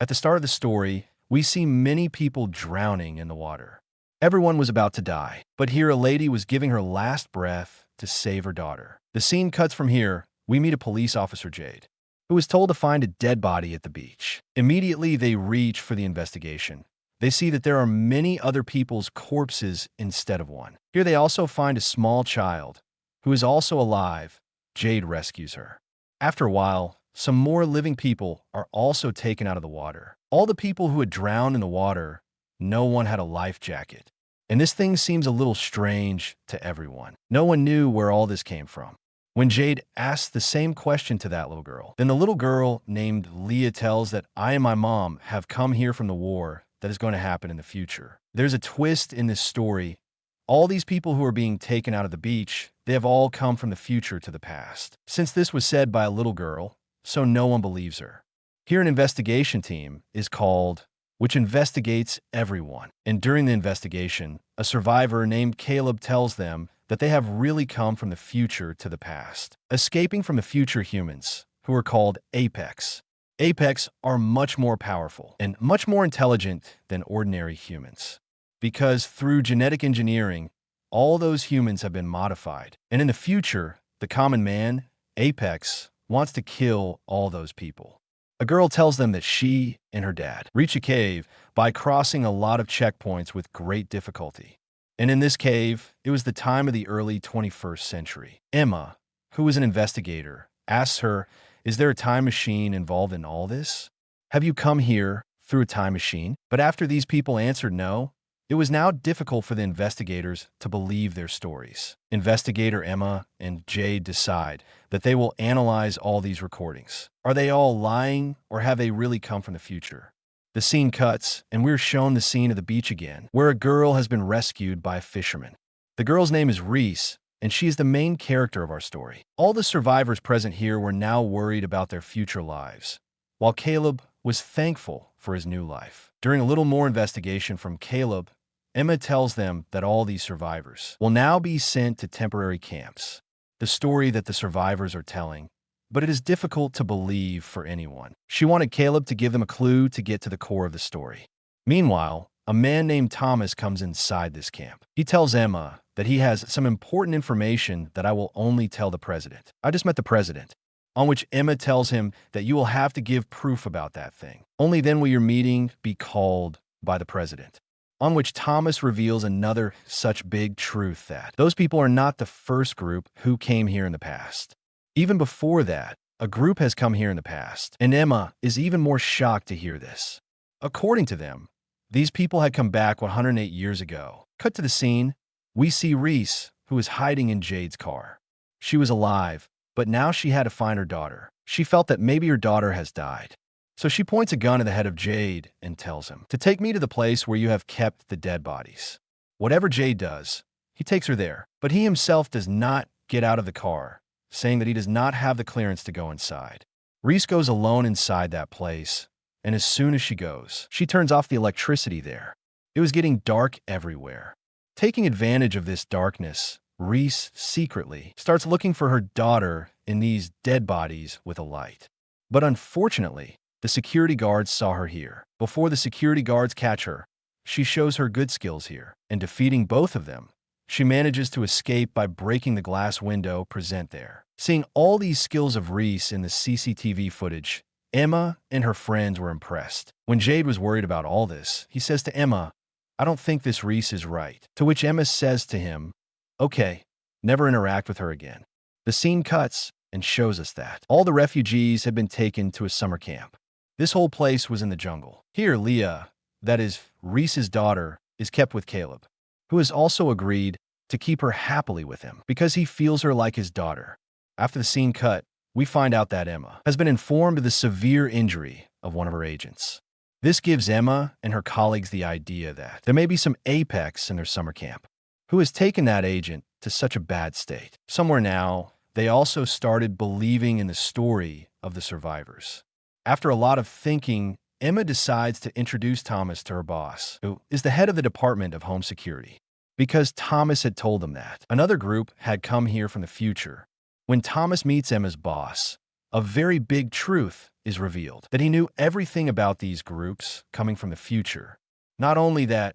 At the start of the story, we see many people drowning in the water. Everyone was about to die, but here a lady was giving her last breath to save her daughter. The scene cuts from here. We meet a police officer, Jade, who is told to find a dead body at the beach. Immediately, they reach for the investigation. They see that there are many other people's corpses instead of one. Here they also find a small child, who is also alive. Jade rescues her. After a while, some more living people are also taken out of the water. All the people who had drowned in the water, no one had a life jacket. And this thing seems a little strange to everyone. No one knew where all this came from. When Jade asks the same question to that little girl, then the little girl named Leah tells that I and my mom have come here from the war that is going to happen in the future. There's a twist in this story. All these people who are being taken out of the beach, they have all come from the future to the past. Since this was said by a little girl, so no one believes her. Here an investigation team is called, which investigates everyone. And during the investigation, a survivor named Caleb tells them that they have really come from the future to the past, escaping from the future humans, who are called Apex. Apex are much more powerful and much more intelligent than ordinary humans, because through genetic engineering, all those humans have been modified. And in the future, the common man, Apex, wants to kill all those people. A girl tells them that she and her dad reach a cave by crossing a lot of checkpoints with great difficulty. And in this cave, it was the time of the early 21st century. Emma, who is an investigator, asks her, is there a time machine involved in all this? Have you come here through a time machine? But after these people answered no, it was now difficult for the investigators to believe their stories. Investigator Emma and Jade decide that they will analyze all these recordings. Are they all lying, or have they really come from the future? The scene cuts, and we're shown the scene of the beach again, where a girl has been rescued by a fisherman. The girl's name is Reese, and she is the main character of our story. All the survivors present here were now worried about their future lives, while Caleb was thankful for his new life. During a little more investigation from Caleb, Emma tells them that all these survivors will now be sent to temporary camps. The story that the survivors are telling, but it is difficult to believe for anyone. She wanted Caleb to give them a clue to get to the core of the story. Meanwhile, a man named Thomas comes inside this camp. He tells Emma that he has some important information that I will only tell the president. I just met the president. On which Emma tells him that you will have to give proof about that thing. Only then will your meeting be called by the president. On which Thomas reveals another such big truth that those people are not the first group who came here in the past. Even before that, a group has come here in the past, and Emma is even more shocked to hear this. According to them, these people had come back 108 years ago. Cut to the scene, we see Reese, who is hiding in Jade's car. She was alive, but now she had to find her daughter. She felt that maybe her daughter has died. So she points a gun at the head of Jade and tells him to take me to the place where you have kept the dead bodies. Whatever Jade does, he takes her there, but he himself does not get out of the car, saying that he does not have the clearance to go inside. Reese goes alone inside that place, and as soon as she goes, she turns off the electricity there. It was getting dark everywhere. Taking advantage of this darkness, Reese secretly starts looking for her daughter in these dead bodies with a light. But unfortunately, the security guards saw her here. Before the security guards catch her, she shows her good skills here, and defeating both of them, she manages to escape by breaking the glass window present there. Seeing all these skills of Reese in the CCTV footage, Emma and her friends were impressed. When Jade was worried about all this, he says to Emma, I don't think this Reese is right. To which Emma says to him, okay, never interact with her again. The scene cuts and shows us that all the refugees had been taken to a summer camp. This whole place was in the jungle. Here, Leah, that is Reese's daughter, is kept with Caleb, who has also agreed to keep her happily with him because he feels her like his daughter. After the scene cut, we find out that Emma has been informed of the severe injury of one of her agents. This gives Emma and her colleagues the idea that there may be some Apex in their summer camp who has taken that agent to such a bad state. Somewhere now, they also started believing in the story of the survivors. After a lot of thinking, Emma decides to introduce Thomas to her boss, who is the head of the Department of Home Security, because Thomas had told them that another group had come here from the future. When Thomas meets Emma's boss, a very big truth is revealed, that he knew everything about these groups coming from the future. Not only that,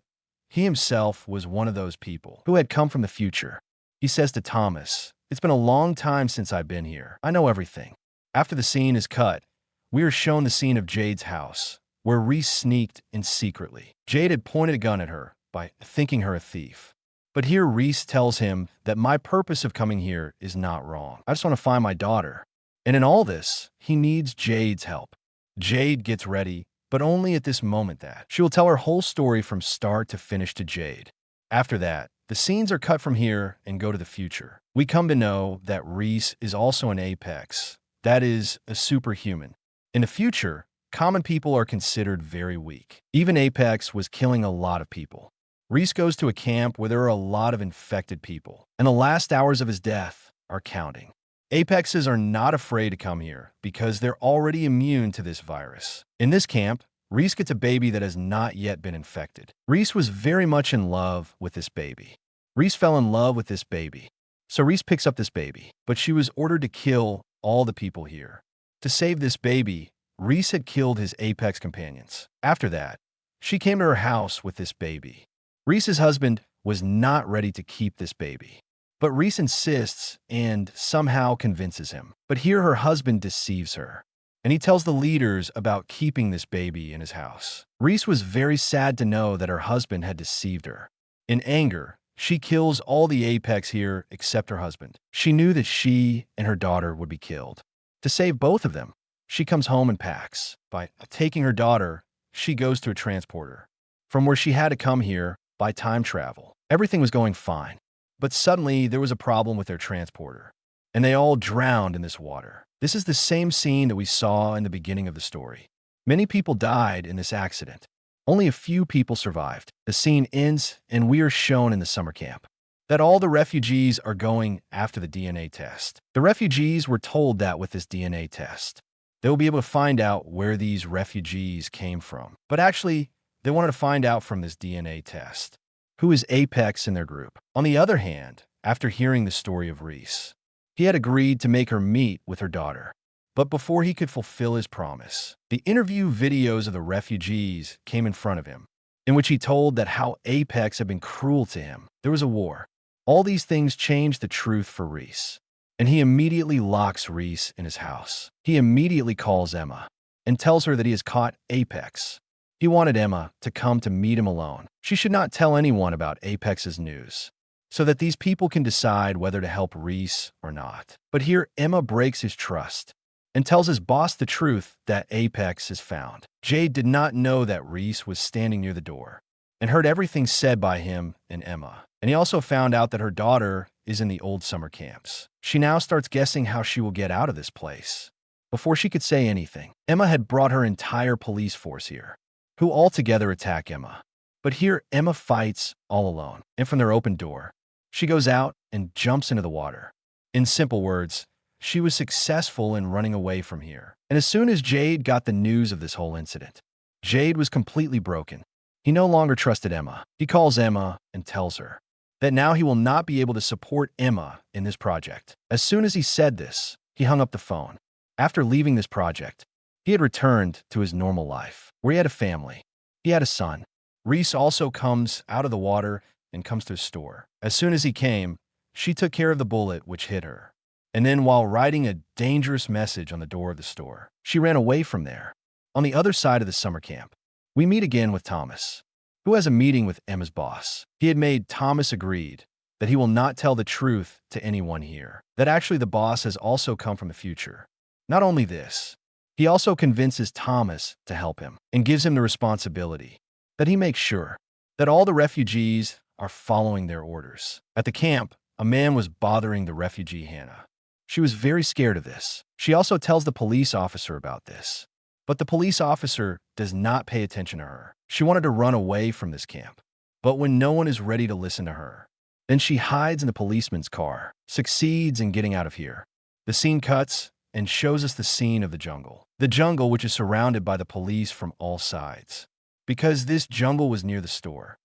he himself was one of those people who had come from the future. He says to Thomas, "It's been a long time since I've been here. I know everything." After the scene is cut, we are shown the scene of Jade's house, where Reese sneaked in secretly. Jade had pointed a gun at her by thinking her a thief. But here Reese tells him that my purpose of coming here is not wrong. I just want to find my daughter. And in all this, he needs Jade's help. Jade gets ready, but only at this moment that she will tell her whole story from start to finish to Jade. After that, the scenes are cut from here and go to the future. We come to know that Reese is also an apex, that is, a superhuman. In the future, common people are considered very weak. Even Apex was killing a lot of people. Reese goes to a camp where there are a lot of infected people, and the last hours of his death are counting. Apexes are not afraid to come here because they're already immune to this virus. In this camp, Reese gets a baby that has not yet been infected. Reese was very much in love with this baby. Reese fell in love with this baby. So Reese picks up this baby, but she was ordered to kill all the people here. To save this baby, Reese had killed his apex companions. After that, she came to her house with this baby. Reese's husband was not ready to keep this baby, but Reese insists and somehow convinces him. But here her husband deceives her, and he tells the leaders about keeping this baby in his house. Reese was very sad to know that her husband had deceived her. In anger, she kills all the apex here except her husband. She knew that she and her daughter would be killed. To save both of them, she comes home and packs. By taking her daughter, she goes to a transporter, from where she had to come here by time travel. Everything was going fine, but suddenly there was a problem with their transporter, and they all drowned in this water. This is the same scene that we saw in the beginning of the story. Many people died in this accident. Only a few people survived. The scene ends, and we are shown in the summer camp that all the refugees are going after the DNA test. The refugees were told that with this DNA test, they will be able to find out where these refugees came from. But actually, they wanted to find out from this DNA test who is apex in their group. On the other hand, after hearing the story of Reese, he had agreed to make her meet with her daughter. But before he could fulfill his promise, the interview videos of the refugees came in front of him, in which he told that how Apex had been cruel to him. There was a war. All these things changed the truth for Reese, and he immediately locks Reese in his house. He immediately calls Emma and tells her that he has caught Apex. He wanted Emma to come to meet him alone. She should not tell anyone about Apex's news, so that these people can decide whether to help Reese or not. But here, Emma breaks his trust and tells his boss the truth that Apex is found. Jade did not know that Reese was standing near the door and heard everything said by him and Emma. And he also found out that her daughter is in the old summer camps. She now starts guessing how she will get out of this place. Before she could say anything, Emma had brought her entire police force here, who all together attack Emma. But here, Emma fights all alone, and from their open door, she goes out and jumps into the water. In simple words, she was successful in running away from here. And as soon as Jade got the news of this whole incident, Jade was completely broken. He no longer trusted Emma. He calls Emma and tells her that now he will not be able to support Emma in this project. As soon as he said this, he hung up the phone. After leaving this project, he had returned to his normal life, where he had a family. He had a son. Reese also comes out of the water and comes to the store. As soon as he came, she took care of the bullet which hit her. And then while writing a dangerous message on the door of the store, she ran away from there. On the other side of the summer camp, we meet again with Thomas, who has a meeting with Emma's boss. He had made Thomas agreed that he will not tell the truth to anyone here, that actually the boss has also come from the future. Not only this, he also convinces Thomas to help him and gives him the responsibility that he makes sure that all the refugees are following their orders. At the camp, a man was bothering the refugee Hannah. She was very scared of this. She also tells the police officer about this, but the police officer does not pay attention to her. She wanted to run away from this camp, but when no one is ready to listen to her, then she hides in the policeman's car, succeeds in getting out of here. The scene cuts and shows us the scene of the jungle. The jungle which is surrounded by the police from all sides, because this jungle was near the store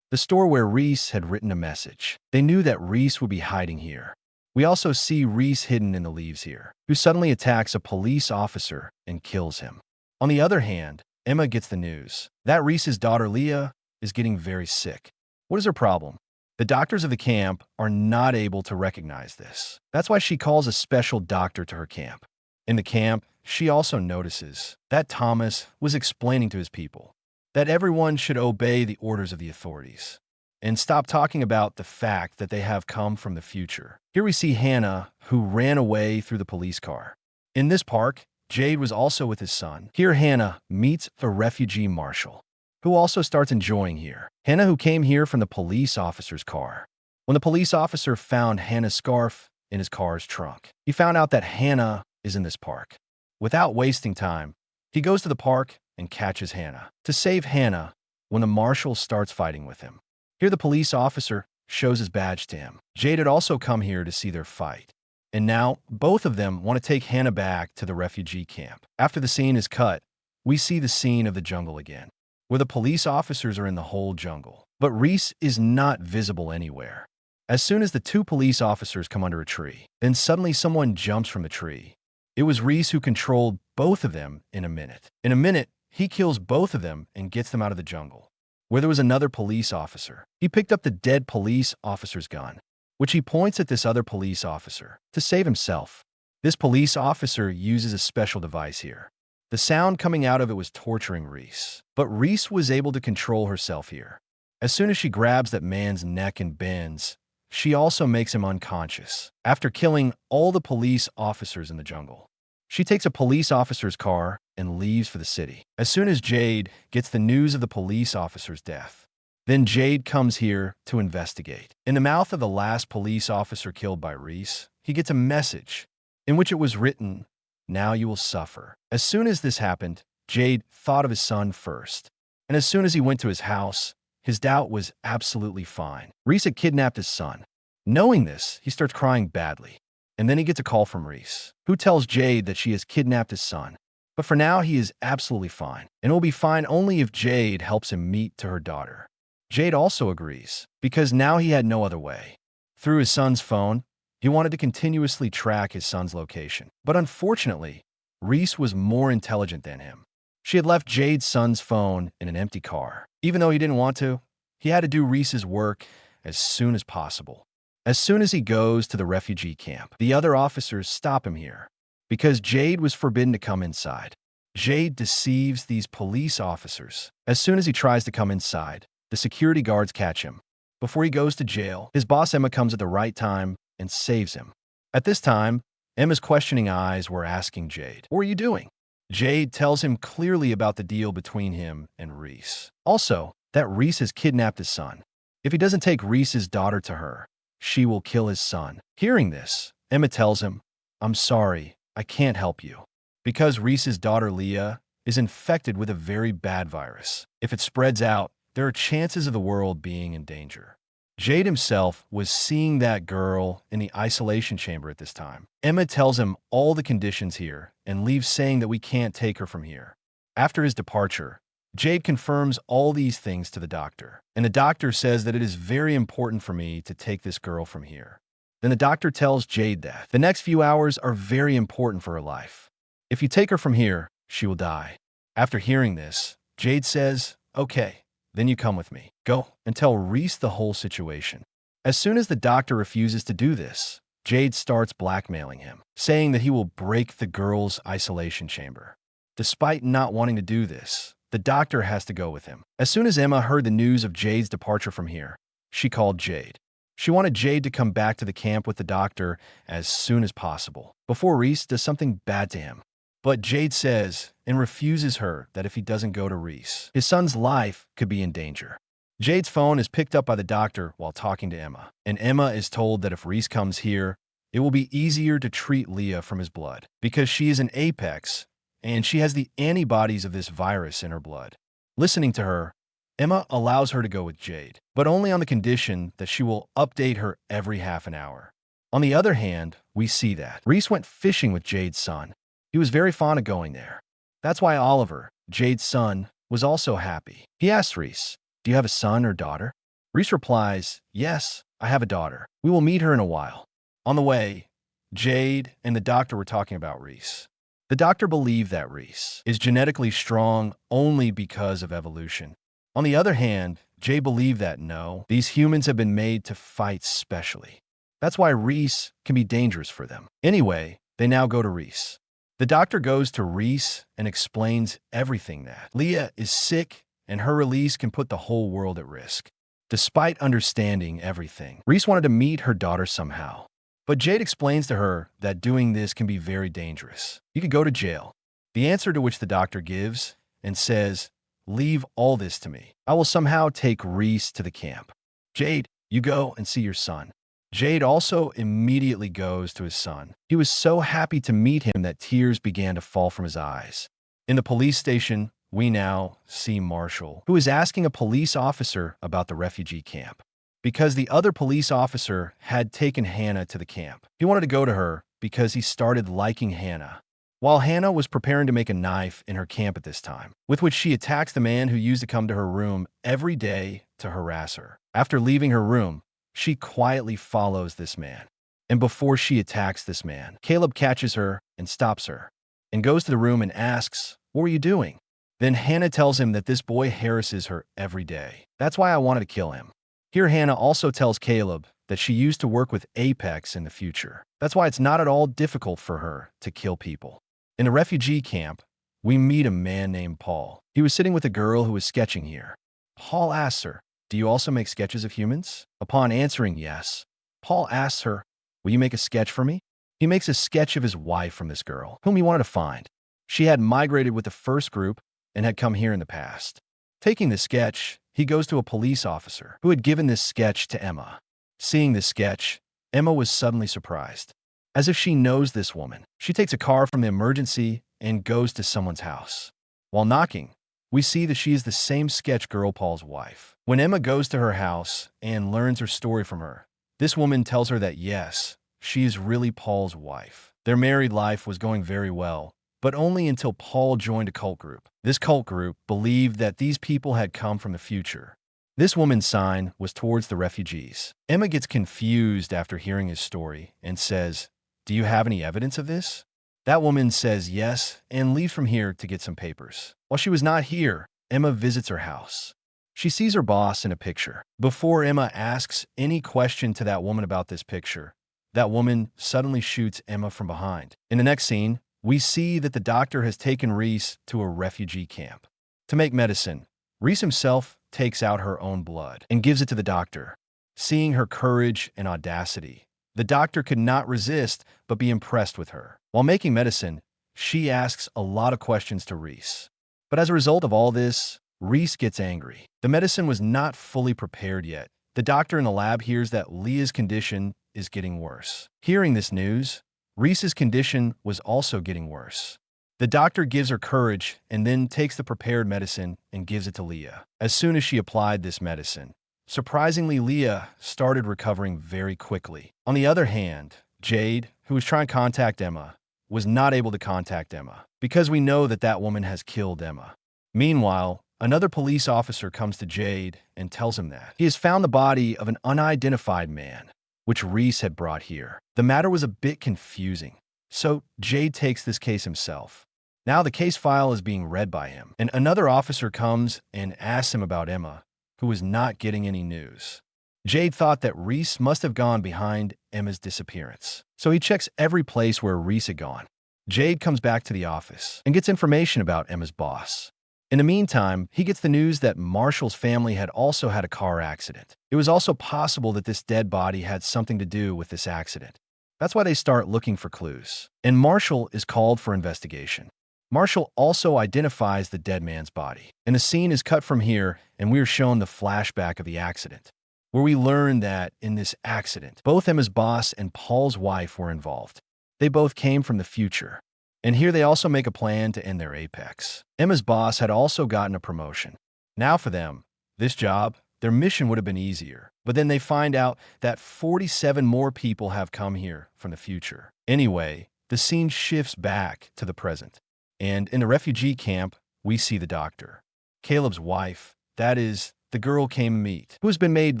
where Reese had written a message. They knew that Reese would be hiding here. We also see Reese hidden in the leaves here, who suddenly attacks a police officer and kills him. On the other hand, Emma gets the news that Reese's daughter Leah is getting very sick. What is her problem? The doctors of the camp are not able to recognize this. That's why she calls a special doctor to her camp. In the camp, she also notices that Thomas was explaining to his people that everyone should obey the orders of the authorities and stop talking about the fact that they have come from the future. Here we see Hannah, who ran away through the police car. In this park, Jade was also with his son. Here Hannah meets the refugee marshal, who also starts enjoying here. Hannah, who came here from the police officer's car. When the police officer found Hannah's scarf in his car's trunk, he found out that Hannah is in this park. Without wasting time, he goes to the park and catches Hannah. To save Hannah, when the marshal starts fighting with him. Here the police officer shows his badge to him. Jade had also come here to see their fight. And now, both of them want to take Hannah back to the refugee camp. After the scene is cut, we see the scene of the jungle again, where the police officers are in the whole jungle. But Reese is not visible anywhere. As soon as the two police officers come under a tree, then suddenly someone jumps from the tree. It was Reese who controlled both of them in a minute. In a minute, he kills both of them and gets them out of the jungle, where there was another police officer. He picked up the dead police officer's gun, which he points at this other police officer to save himself. This police officer uses a special device here. The sound coming out of it was torturing Reese, but Reese was able to control herself here. As soon as she grabs that man's neck and bends, she also makes him unconscious. After killing all the police officers in the jungle, she takes a police officer's car and leaves for the city. As soon as Jade gets the news of the police officer's death, then Jade comes here to investigate. In the mouth of the last police officer killed by Reese, he gets a message in which it was written, "Now you will suffer." As soon as this happened, Jade thought of his son first. And as soon as he went to his house, his doubt was absolutely fine. Reese had kidnapped his son. Knowing this, he starts crying badly. And then he gets a call from Reese, who tells Jade that she has kidnapped his son. But for now, he is absolutely fine, and will be fine only if Jade helps him meet to her daughter. Jade also agrees, because now he had no other way. Through his son's phone, he wanted to continuously track his son's location. But unfortunately, Reese was more intelligent than him. She had left Jade's son's phone in an empty car. Even though he didn't want to, he had to do Reese's work as soon as possible. As soon as he goes to the refugee camp, the other officers stop him here, because Jade was forbidden to come inside. Jade deceives these police officers. As soon as he tries to come inside, the security guards catch him. Before he goes to jail, his boss Emma comes at the right time and saves him. At this time, Emma's questioning eyes were asking Jade, "What are you doing?" Jade tells him clearly about the deal between him and Reese. Also, that Reese has kidnapped his son. If he doesn't take Reese's daughter to her, she will kill his son. Hearing this, Emma tells him, "I'm sorry, I can't help you, because Reese's daughter Leah is infected with a very bad virus. If it spreads out, there are chances of the world being in danger." Jade himself was seeing that girl in the isolation chamber at this time. Emma tells him all the conditions here and leaves saying that we can't take her from here. After his departure, Jade confirms all these things to the doctor, and the doctor says that it is very important for me to take this girl from here. Then the doctor tells Jade that the next few hours are very important for her life. If you take her from here, she will die. After hearing this, Jade says, "Okay, then you come with me. Go and tell Reese the whole situation." As soon as the doctor refuses to do this, Jade starts blackmailing him, saying that he will break the girl's isolation chamber. Despite not wanting to do this, the doctor has to go with him. As soon as Emma heard the news of Jade's departure from here, she called Jade. She wanted Jade to come back to the camp with the doctor as soon as possible, before Reese does something bad to him. But Jade says and refuses her that if he doesn't go to Reese, his son's life could be in danger. Jade's phone is picked up by the doctor while talking to Emma, and Emma is told that if Reese comes here, it will be easier to treat Leah from his blood, because she is an apex and she has the antibodies of this virus in her blood. Listening to her, Emma allows her to go with Jade, but only on the condition that she will update her every half an hour. On the other hand, we see that Reese went fishing with Jade's son. He was very fond of going there. That's why Oliver, Jade's son, was also happy. He asks Reese, "Do you have a son or daughter?" Reese replies, "Yes, I have a daughter. We will meet her in a while." On the way, Jade and the doctor were talking about Reese. The doctor believed that Reese is genetically strong only because of evolution. On the other hand, Jade believed that no, these humans have been made to fight specially. That's why Reese can be dangerous for them. Anyway, they now go to Reese. The doctor goes to Reese and explains everything that Leah is sick and her release can put the whole world at risk. Despite understanding everything, Reese wanted to meet her daughter somehow. But Jade explains to her that doing this can be very dangerous. You could go to jail. The answer to which the doctor gives and says, "Leave all this to me. I will somehow take Reese to the camp. Jade, you go and see your son." Jade also immediately goes to his son. He was so happy to meet him that tears began to fall from his eyes. In the police station, we now see Marshall, who is asking a police officer about the refugee camp. Because the other police officer had taken Hannah to the camp. He wanted to go to her because he started liking Hannah. While Hannah was preparing to make a knife in her camp at this time, with which she attacks the man who used to come to her room every day to harass her. After leaving her room, she quietly follows this man. And before she attacks this man, Caleb catches her and stops her, and goes to the room and asks, "What were you doing?" Then Hannah tells him that this boy harasses her every day. That's why I wanted to kill him. Here Hannah also tells Caleb that she used to work with Apex in the future. That's why it's not at all difficult for her to kill people. In the refugee camp, we meet a man named Paul. He was sitting with a girl who was sketching here. Paul asks her, "Do you also make sketches of humans?" Upon answering yes, Paul asks her, "Will you make a sketch for me?" He makes a sketch of his wife from this girl, whom he wanted to find. She had migrated with the first group and had come here in the past. Taking the sketch, he goes to a police officer who had given this sketch to Emma. Seeing this sketch, Emma was suddenly surprised. As if she knows this woman, she takes a car from the emergency and goes to someone's house. While knocking, we see that she is the same sketch girl, Paul's wife. When Emma goes to her house and learns her story from her, this woman tells her that yes, she is really Paul's wife. Their married life was going very well, but only until Paul joined a cult group. This cult group believed that these people had come from the future. This woman's sign was towards the refugees. Emma gets confused after hearing his story and says, "Do you have any evidence of this?" That woman says yes and leaves from here to get some papers. While she was not here, Emma visits her house. She sees her boss in a picture. Before Emma asks any question to that woman about this picture, that woman suddenly shoots Emma from behind. In the next scene, we see that the doctor has taken Reese to a refugee camp. To make medicine, Reese himself takes out her own blood and gives it to the doctor. Seeing her courage and audacity, the doctor could not resist but be impressed with her. While making medicine, she asks a lot of questions to Reese. But as a result of all this, Reese gets angry. The medicine was not fully prepared yet. The doctor in the lab hears that Leah's condition is getting worse. Hearing this news, Reese's condition was also getting worse. The doctor gives her courage and then takes the prepared medicine and gives it to Leah. As soon as she applied this medicine, surprisingly, Leah started recovering very quickly. On the other hand, Jade, who was trying to contact Emma, was not able to contact Emma because we know that that woman has killed Emma. Meanwhile, another police officer comes to Jade and tells him that he has found the body of an unidentified man, which Reese had brought here. The matter was a bit confusing, so Jade takes this case himself. Now the case file is being read by him, and another officer comes and asks him about Emma, who was not getting any news. Jade thought that Reese must have gone behind Emma's disappearance, so he checks every place where Reese had gone. Jade comes back to the office and gets information about Emma's boss. In the meantime, he gets the news that Marshall's family had also had a car accident. It was also possible that this dead body had something to do with this accident. That's why they start looking for clues, and Marshall is called for investigation. Marshall also identifies the dead man's body, and the scene is cut from here, and we are shown the flashback of the accident, where we learn that in this accident, both Emma's boss and Paul's wife were involved. They both came from the future, and here they also make a plan to end their apex. Emma's boss had also gotten a promotion. Now for them, this job, their mission would have been easier, but then they find out that 47 more people have come here from the future. Anyway, the scene shifts back to the present. And in the refugee camp, we see the doctor. Caleb's wife, that is, the girl came to meet, who has been made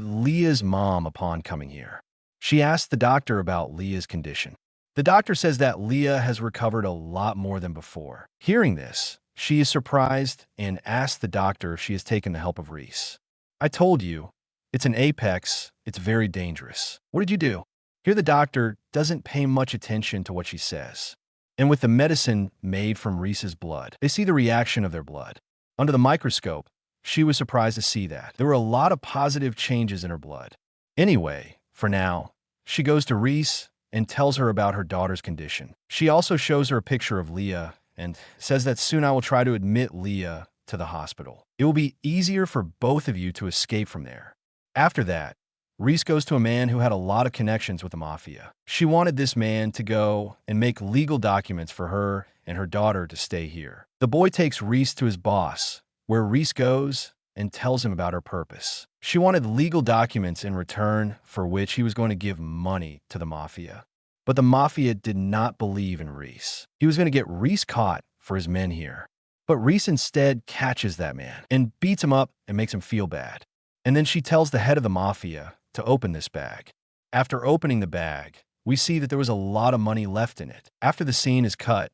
Leah's mom upon coming here. She asks the doctor about Leah's condition. The doctor says that Leah has recovered a lot more than before. Hearing this, she is surprised and asks the doctor if she has taken the help of Reese. I told you, it's an apex, it's very dangerous. What did you do? Here the doctor doesn't pay much attention to what she says. And with the medicine made from Reese's blood, they see the reaction of their blood. Under the microscope, she was surprised to see that there were a lot of positive changes in her blood. Anyway, for now, she goes to Reese and tells her about her daughter's condition. She also shows her a picture of Leah and says that soon I will try to admit Leah to the hospital. It will be easier for both of you to escape from there. After that, Reese goes to a man who had a lot of connections with the mafia. She wanted this man to go and make legal documents for her and her daughter to stay here. The boy takes Reese to his boss, where Reese goes and tells him about her purpose. She wanted legal documents in return for which he was going to give money to the mafia. But the mafia did not believe in Reese. He was going to get Reese caught for his men here. But Reese instead catches that man and beats him up and makes him feel bad. And then she tells the head of the mafia to open this bag. After opening the bag, we see that there was a lot of money left in it. After the scene is cut,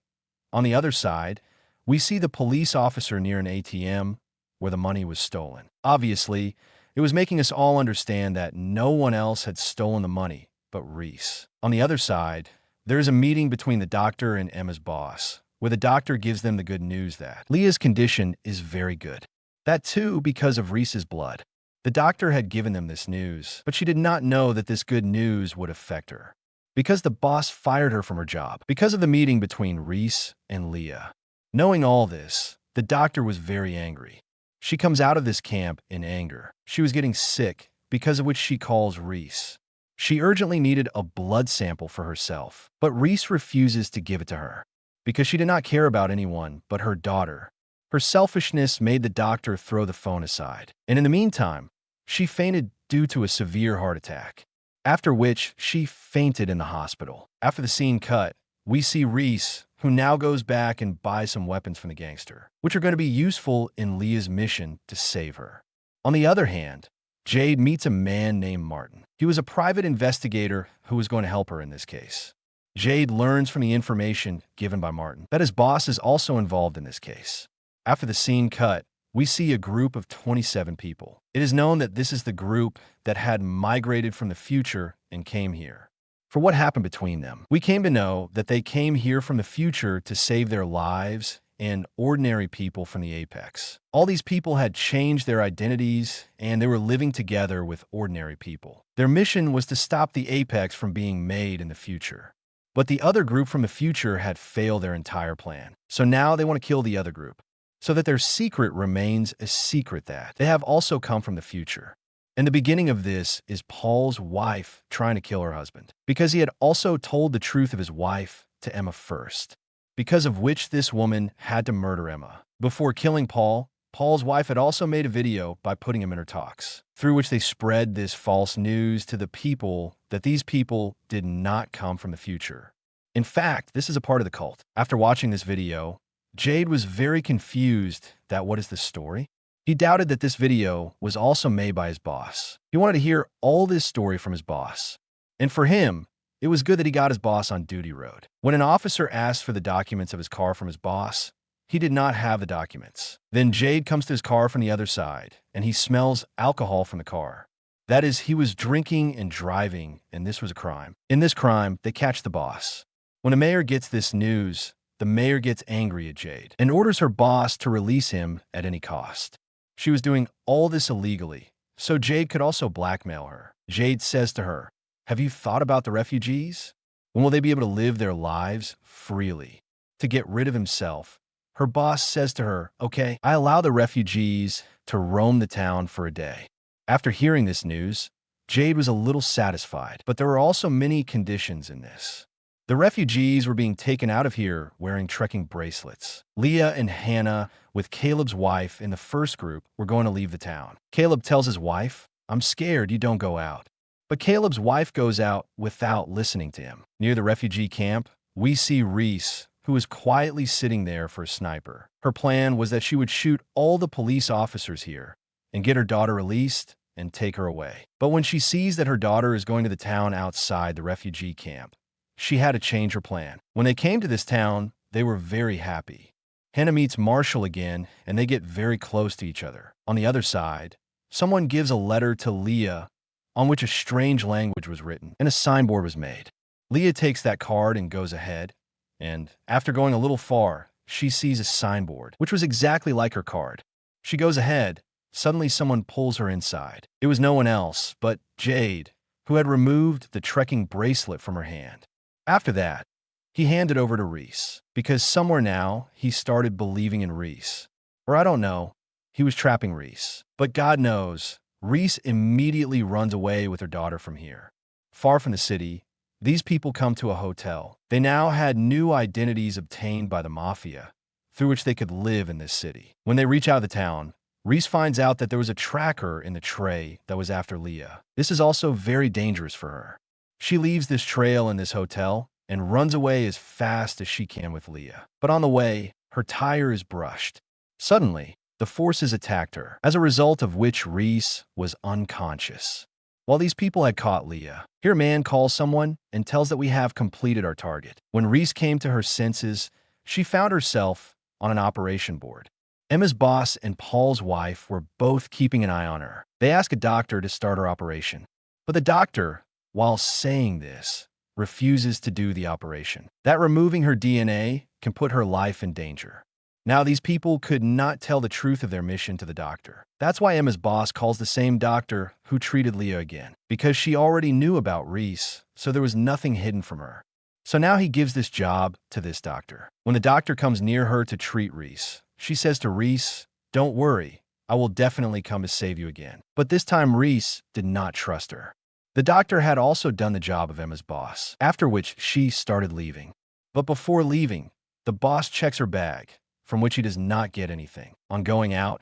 on the other side, we see the police officer near an ATM where the money was stolen. Obviously, it was making us all understand that no one else had stolen the money but Reese. On the other side, there is a meeting between the doctor and Emma's boss, where the doctor gives them the good news that Leah's condition is very good. That too because of Reese's blood. The doctor had given them this news, but she did not know that this good news would affect her, because the boss fired her from her job because of the meeting between Reese and Leah. Knowing all this, the doctor was very angry. She comes out of this camp in anger. She was getting sick, because of which she calls Reese. She urgently needed a blood sample for herself, but Reese refuses to give it to her, because she did not care about anyone but her daughter. Her selfishness made the doctor throw the phone aside, and in the meantime, she fainted due to a severe heart attack, after which she fainted in the hospital. After the scene cut, we see Reese, who now goes back and buys some weapons from the gangster, which are going to be useful in Leah's mission to save her. On the other hand, Jade meets a man named Martin. He was a private investigator who was going to help her in this case. Jade learns from the information given by Martin that his boss is also involved in this case. After the scene cut, we see a group of 27 people. It is known that this is the group that had migrated from the future and came here. For what happened between them, we came to know that they came here from the future to save their lives and ordinary people from the apex. All these people had changed their identities and they were living together with ordinary people. Their mission was to stop the apex from being made in the future. But the other group from the future had failed their entire plan. So now they want to kill the other group, so that their secret remains a secret that they have also come from the future. And the beginning of this is Paul's wife trying to kill her husband, because he had also told the truth of his wife to Emma first, because of which this woman had to murder Emma. Before killing Paul, Paul's wife had also made a video by putting him in her talks, through which they spread this false news to the people that these people did not come from the future. In fact, this is a part of the cult. After watching this video, Jade was very confused that what is the story? He doubted that this video was also made by his boss. He wanted to hear all this story from his boss. And for him, it was good that he got his boss on duty road. When an officer asked for the documents of his car from his boss, he did not have the documents. Then Jade comes to his car from the other side, and he smells alcohol from the car. That is, he was drinking and driving, and this was a crime. In this crime, they catch the boss. When the mayor gets this news, the mayor gets angry at Jade and orders her boss to release him at any cost. She was doing all this illegally, so Jade could also blackmail her. Jade says to her, "Have you thought about the refugees? When will they be able to live their lives freely?" To get rid of himself, her boss says to her, "Okay, I allow the refugees to roam the town for a day." After hearing this news, Jade was a little satisfied, but there were also many conditions in this. The refugees were being taken out of here wearing trekking bracelets. Leah and Hannah, with Caleb's wife in the first group, were going to leave the town. Caleb tells his wife, "I'm scared you don't go out." But Caleb's wife goes out without listening to him. Near the refugee camp, we see Reese, who is quietly sitting there for a sniper. Her plan was that she would shoot all the police officers here and get her daughter released and take her away. But when she sees that her daughter is going to the town outside the refugee camp, she had to change her plan. When they came to this town, they were very happy. Hannah meets Marshall again, and they get very close to each other. On the other side, someone gives a letter to Leah on which a strange language was written, and a signboard was made. Leah takes that card and goes ahead, and after going a little far, she sees a signboard, which was exactly like her card. She goes ahead. Suddenly, someone pulls her inside. It was no one else but Jade, who had removed the trekking bracelet from her hand. After that, he handed over to Reese, because somewhere now he started believing in Reese. Or I don't know, he was trapping Reese. But God knows, Reese immediately runs away with her daughter from here. Far from the city, these people come to a hotel. They now had new identities obtained by the mafia, through which they could live in this city. When they reach out of the town, Reese finds out that there was a tracker in the tray that was after Leah. This is also very dangerous for her. She leaves this trail in this hotel and runs away as fast as she can with Leah. But on the way, her tire is brushed. Suddenly, the forces attacked her, as a result of which Reese was unconscious. While these people had caught Leah, here a man calls someone and tells that we have completed our target. When Reese came to her senses, she found herself on an operation board. Emma's boss and Paul's wife were both keeping an eye on her. They ask a doctor to start her operation. But the doctor, while saying this, refuses to do the operation. That removing her DNA can put her life in danger. Now, these people could not tell the truth of their mission to the doctor. That's why Emma's boss calls the same doctor who treated Leah again, because she already knew about Reese, so there was nothing hidden from her. So now he gives this job to this doctor. When the doctor comes near her to treat Reese, she says to Reese, "Don't worry, I will definitely come to save you again." But this time Reese did not trust her. The doctor had also done the job of Emma's boss, after which she started leaving. But before leaving, the boss checks her bag, from which he does not get anything. On going out,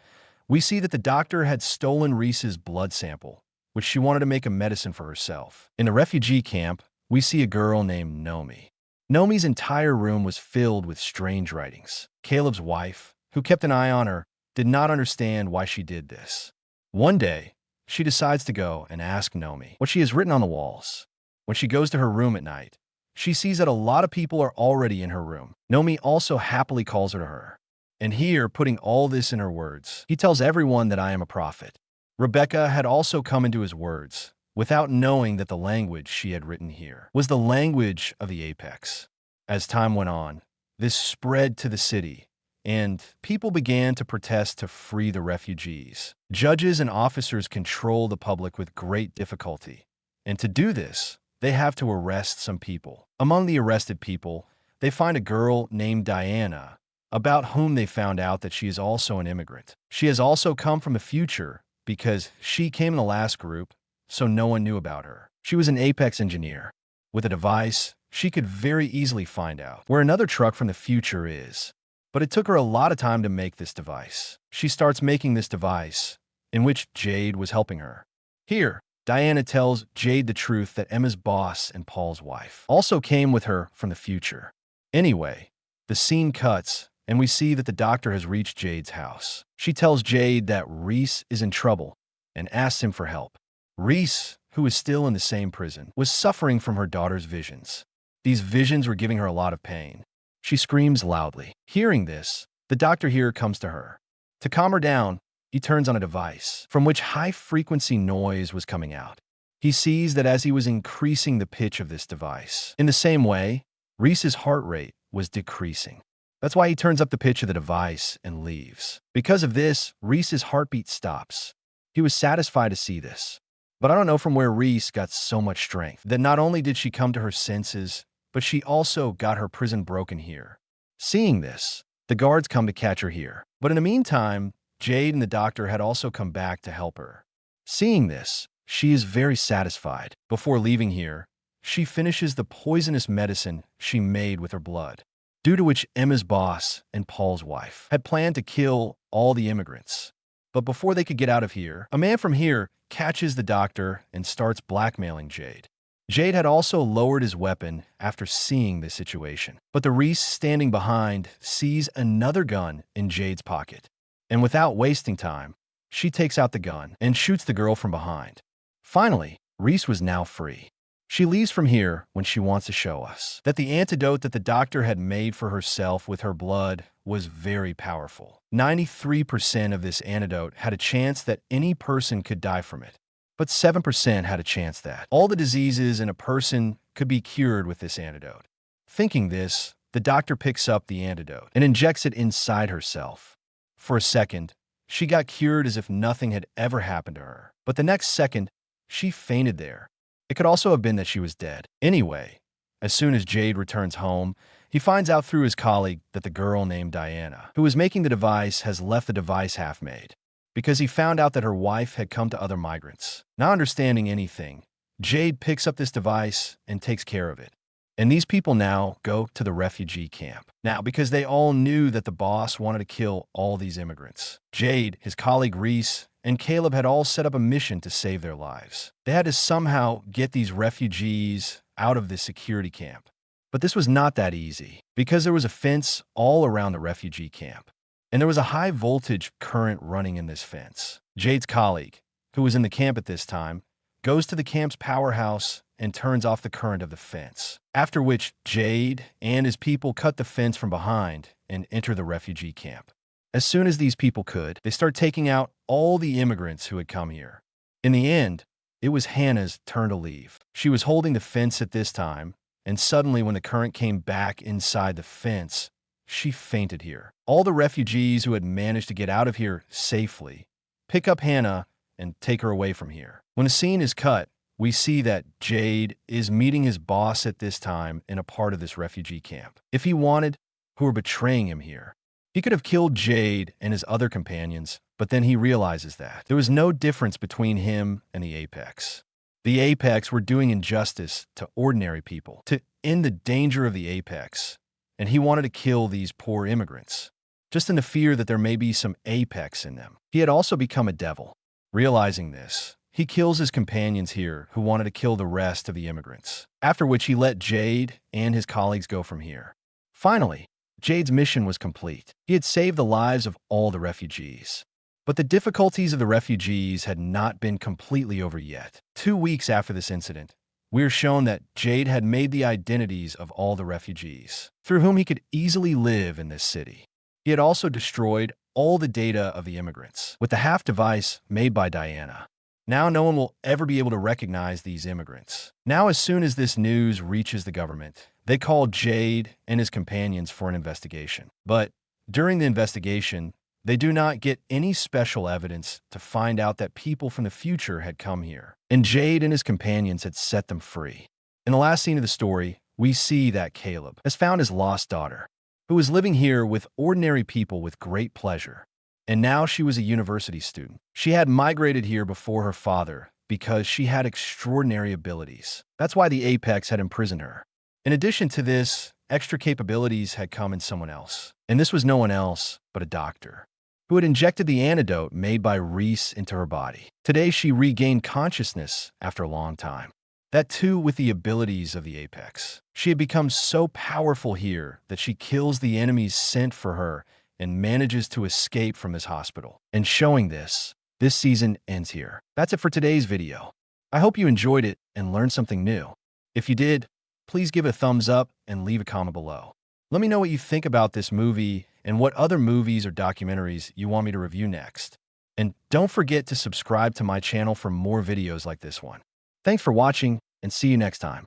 we see that the doctor had stolen Reese's blood sample, which she wanted to make a medicine for herself. In the refugee camp, we see a girl named Nomi. Nomi's entire room was filled with strange writings. Caleb's wife, who kept an eye on her, did not understand why she did this. One day, she decides to go and ask Nomi what she has written on the walls. When she goes to her room at night, she sees that a lot of people are already in her room. Nomi also happily calls her to her. And here, putting all this in her words, he tells everyone that I am a prophet. Rebecca had also come into his words, without knowing that the language she had written here was the language of the apex. As time went on, this spread to the city, and people began to protest to free the refugees. Judges and officers control the public with great difficulty, and to do this, they have to arrest some people. Among the arrested people, they find a girl named Diana, about whom they found out that she is also an immigrant. She has also come from the future because she came in the last group, so no one knew about her. She was an apex engineer. With a device, she could very easily find out where another truck from the future is. But it took her a lot of time to make this device. She starts making this device, in which Jade was helping her. Here, Diana tells Jade the truth that Emma's boss and Paul's wife also came with her from the future. Anyway, the scene cuts, and we see that the doctor has reached Jade's house. She tells Jade that Reese is in trouble and asks him for help. Reese, who is still in the same prison, was suffering from her daughter's visions. These visions were giving her a lot of pain. She screams loudly. Hearing this, the doctor here comes to her. To calm her down, he turns on a device from which high-frequency noise was coming out. He sees that as he was increasing the pitch of this device, in the same way, Reese's heart rate was decreasing. That's why he turns up the pitch of the device and leaves. Because of this, Reese's heartbeat stops. He was satisfied to see this. But I don't know from where Reese got so much strength that not only did she come to her senses, but she also got her prison broken here. Seeing this, the guards come to catch her here. But in the meantime, Jade and the doctor had also come back to help her. Seeing this, she is very satisfied. Before leaving here, she finishes the poisonous medicine she made with her blood, due to which Emma's boss and Paul's wife had planned to kill all the immigrants. But before they could get out of here, a man from here catches the doctor and starts blackmailing Jade. Jade had also lowered his weapon after seeing this situation. But the Reese standing behind sees another gun in Jade's pocket. And without wasting time, she takes out the gun and shoots the girl from behind. Finally, Reese was now free. She leaves from here when she wants to show us that the antidote that the doctor had made for herself with her blood was very powerful. 93% of this antidote had a chance that any person could die from it, but 7% had a chance that all the diseases in a person could be cured with this antidote. Thinking this, the doctor picks up the antidote and injects it inside herself. For a second, she got cured as if nothing had ever happened to her, but the next second, she fainted there. It could also have been that she was dead. Anyway, as soon as Jade returns home, he finds out through his colleague that the girl named Diana, who was making the device, has left the device half-made, because he found out that her wife had come to other migrants. Not understanding anything, Jade picks up this device and takes care of it. And these people now go to the refugee camp. Now, because they all knew that the boss wanted to kill all these immigrants. Jade, his colleague Reese, and Caleb had all set up a mission to save their lives. They had to somehow get these refugees out of this security camp. But this was not that easy, because there was a fence all around the refugee camp. And there was a high voltage current running in this fence. Jade's colleague, who was in the camp at this time, goes to the camp's powerhouse and turns off the current of the fence. After which, Jade and his people cut the fence from behind and enter the refugee camp. As soon as these people could, they start taking out all the immigrants who had come here. In the end, it was Hannah's turn to leave. She was holding the fence at this time, and suddenly when the current came back inside the fence, she fainted here. All the refugees who had managed to get out of here safely pick up Hannah and take her away from here. When the scene is cut, we see that Jade is meeting his boss at this time in a part of this refugee camp. If he wanted, who were betraying him here, he could have killed Jade and his other companions, but then he realizes that there was no difference between him and the Apex. The Apex were doing injustice to ordinary people to end the danger of the Apex, and he wanted to kill these poor immigrants, just in the fear that there may be some Apex in them. He had also become a devil. Realizing this, he kills his companions here who wanted to kill the rest of the immigrants, after which he let Jade and his colleagues go from here. Finally, Jade's mission was complete. He had saved the lives of all the refugees. But the difficulties of the refugees had not been completely over yet. 2 weeks after this incident, we are shown that Jade had made the identities of all the refugees, through whom he could easily live in this city. He had also destroyed all the data of the immigrants with the half device made by Diana. Now no one will ever be able to recognize these immigrants. Now, as soon as this news reaches the government, they call Jade and his companions for an investigation. But during the investigation, they do not get any special evidence to find out that people from the future had come here, and Jade and his companions had set them free. In the last scene of the story, we see that Caleb has found his lost daughter, who was living here with ordinary people with great pleasure. And now she was a university student. She had migrated here before her father because she had extraordinary abilities. That's why the Apex had imprisoned her. In addition to this, extra capabilities had come in someone else. And this was no one else but a doctor, who had injected the antidote made by Reese into her body. Today, she regained consciousness after a long time. That too with the abilities of the Apex. She had become so powerful here that she kills the enemies sent for her and manages to escape from this hospital. And showing this season ends here. That's it for today's video. I hope you enjoyed it and learned something new. If you did, please give it a thumbs up and leave a comment below. Let me know what you think about this movie and what other movies or documentaries you want me to review next. And don't forget to subscribe to my channel for more videos like this one. Thanks for watching, and see you next time.